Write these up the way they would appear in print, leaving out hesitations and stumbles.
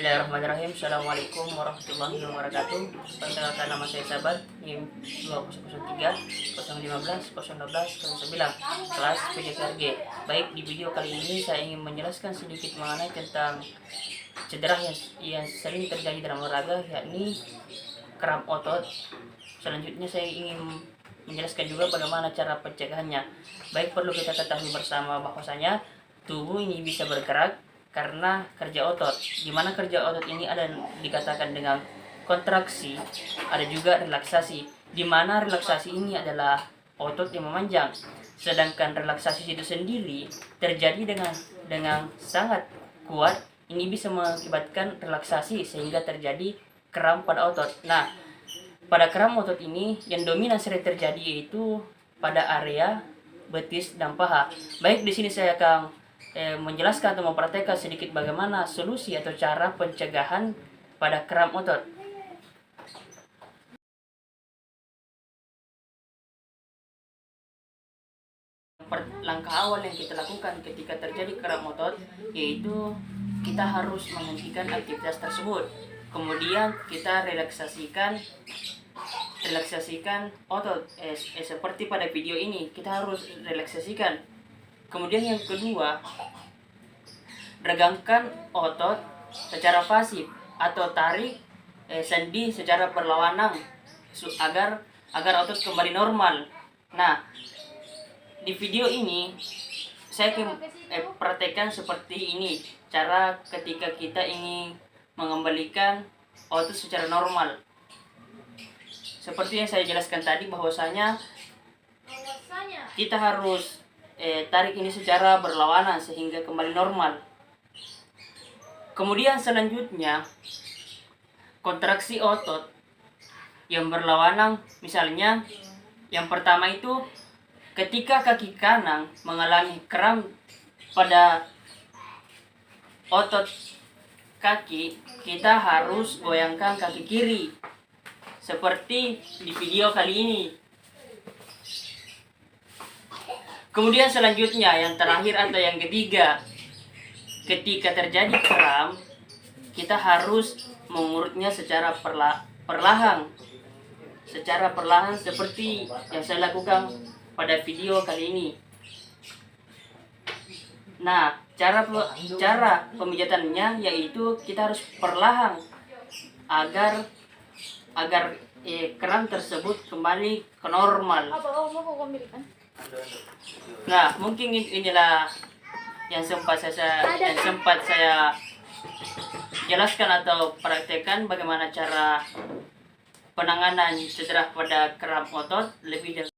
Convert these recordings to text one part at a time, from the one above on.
Bismillahirrahmanirrahim. Assalamualaikum warahmatullahi wabarakatuh. Perkenalkan, nama saya Sabat, NIM 2003 015 016 09 kelas PJKRG. Baik, di video kali ini saya ingin menjelaskan sedikit mengenai tentang cedera yang sering terjadi dalam olahraga, yakni kram otot. Selanjutnya saya ingin menjelaskan juga bagaimana cara pencegahannya. Baik, perlu kita ketahui bersama bahwasanya tubuh ini bisa bergerak karena kerja otot. Dimana kerja otot ini ada dikatakan dengan kontraksi, ada juga relaksasi. Dimana relaksasi ini adalah otot yang memanjang, sedangkan relaksasi itu sendiri terjadi dengan sangat kuat. Ini bisa mengakibatkan relaksasi sehingga terjadi kram pada otot. Nah, pada kram otot ini yang dominan sering terjadi yaitu pada area betis dan paha. Baik, di sini saya akan menjelaskan atau mempraktekkan sedikit bagaimana solusi atau cara pencegahan pada kram otot. Langkah awal yang kita lakukan ketika terjadi kram otot yaitu kita harus menghentikan aktivitas tersebut. Kemudian kita relaksasikan otot seperti pada video ini, kita harus relaksasikan. Kemudian yang kedua, regangkan otot secara pasif atau tarik sendi secara berlawanan agar otot kembali normal. Nah, di video ini saya praktekkan seperti ini cara ketika kita ingin mengembalikan otot secara normal. Seperti yang saya jelaskan tadi, bahwasanya kita harus tarik ini secara berlawanan sehingga kembali normal. Kemudian selanjutnya, kontraksi otot yang berlawanan. Misalnya yang pertama itu ketika kaki kanan mengalami kram pada otot kaki, kita harus goyangkan kaki kiri seperti di video kali ini. Kemudian selanjutnya, yang terakhir atau yang ketiga, ketika terjadi kram, kita harus mengurutnya secara perlahan seperti yang saya lakukan pada video kali ini. Nah, cara pemijatannya yaitu kita harus perlahan agar kram tersebut kembali ke normal. Nah, mungkin inilah yang sempat saya jelaskan atau praktekkan bagaimana cara penanganan cedera pada kram otot lebih dari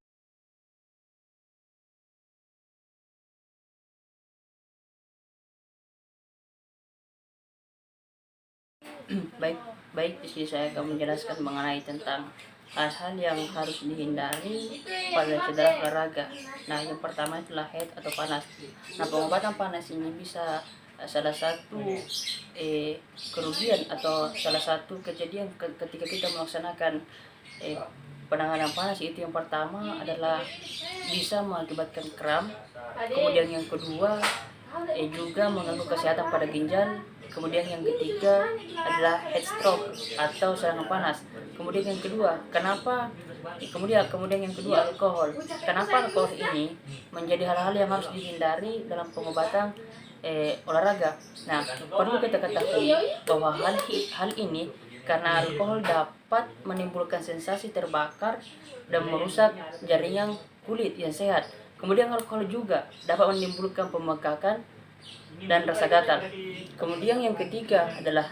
baik di sini saya akan menjelaskan mengenai tentang hal-hal yang harus dihindari pada cedera olahraga. Nah, yang pertama itulah head atau panas. Nah, pengobatan panas ini bisa salah satu kerugian atau salah satu kejadian ketika kita melaksanakan penanganan panas, itu yang pertama adalah bisa mengakibatkan kram. Kemudian yang kedua juga mengganggu kesehatan pada ginjal. Kemudian yang ketiga adalah heat stroke atau serangan panas. Kemudian yang kedua, kemudian yang kedua, alkohol. Kenapa alkohol ini menjadi hal-hal yang harus dihindari dalam pengobatan olahraga? Nah, perlu kita ketahui bahwa hal ini karena alkohol dapat menimbulkan sensasi terbakar dan merusak jaringan kulit yang sehat. Kemudian alkohol juga dapat menimbulkan pembengkakan dan rasa gatal. Kemudian yang ketiga adalah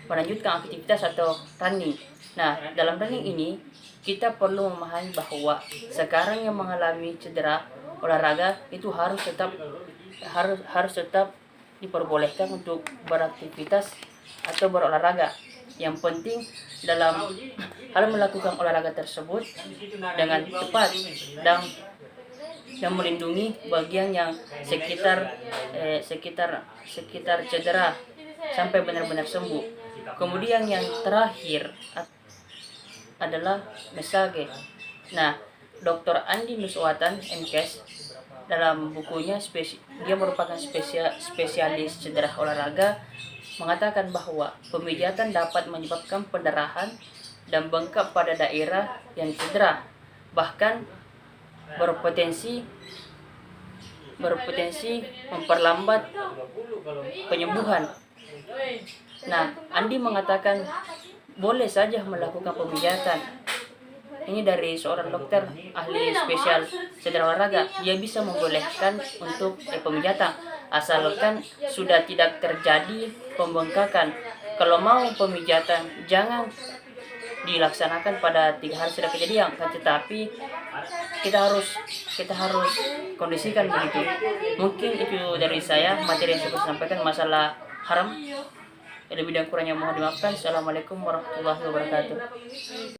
melanjutkan aktivitas atau running. Nah, dalam running ini kita perlu memahami bahwa sekarang yang mengalami cedera olahraga itu harus tetap diperbolehkan untuk beraktivitas atau berolahraga. Yang penting dalam hal melakukan olahraga tersebut dengan tepat dan melindungi bagian yang sekitar cedera sampai benar-benar sembuh. Kemudian yang terakhir adalah massage. Nah, Dr. Andi Nuswatan MKes dalam bukunya dia merupakan spesialis cedera olahraga mengatakan bahwa pemijatan dapat menyebabkan pendarahan dan bengkak pada daerah yang cedera, bahkan berpotensi memperlambat penyembuhan. Nah, Andi mengatakan boleh saja melakukan pemijatan. Ini dari seorang dokter ahli spesial cedera olahraga. Dia bisa membolehkan untuk pemijatan asalkan sudah tidak terjadi pembengkakan. Kalau mau pemijatan jangan dilaksanakan pada 3 hari sudah kejadian, tetapi kita harus kondisikan begitu. Mungkin itu dari saya materi yang saya sampaikan masalah haram. Lebih dan kurangnya mohon dimaafkan. Assalamualaikum warahmatullahi wabarakatuh.